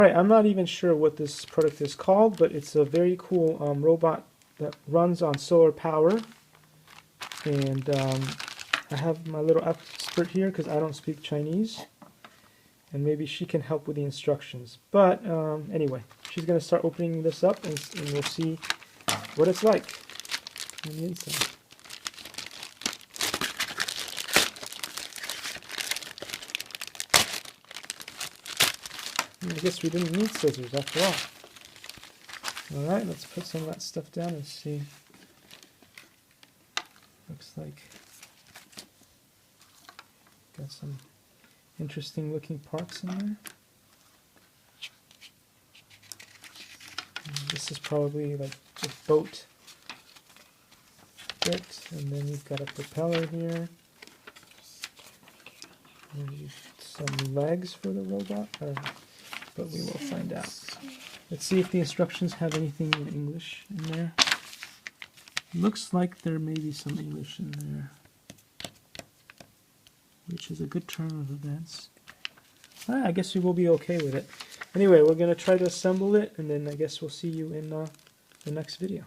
Alright, I'm not even sure what this product is called, but it's a very cool robot that runs on solar power. And I have my little expert here because I don't speak Chinese. And maybe she can help with the instructions. But anyway, she's going to start opening this up and we'll see what it's like on the inside. I guess we didn't need scissors after all. Alright, let's put some of that stuff down and see. Looks like got some interesting looking parts in there. And this is probably like a boat bit, and then you've got a propeller here. And some legs for the robot. I don't know. But we will find out. Let's see if the instructions have anything in English in there. Looks like there may be some English in there, which is a good turn of events. I guess we will be okay with it. Anyway, we're going to try to assemble it, and then I guess we'll see you in the next video.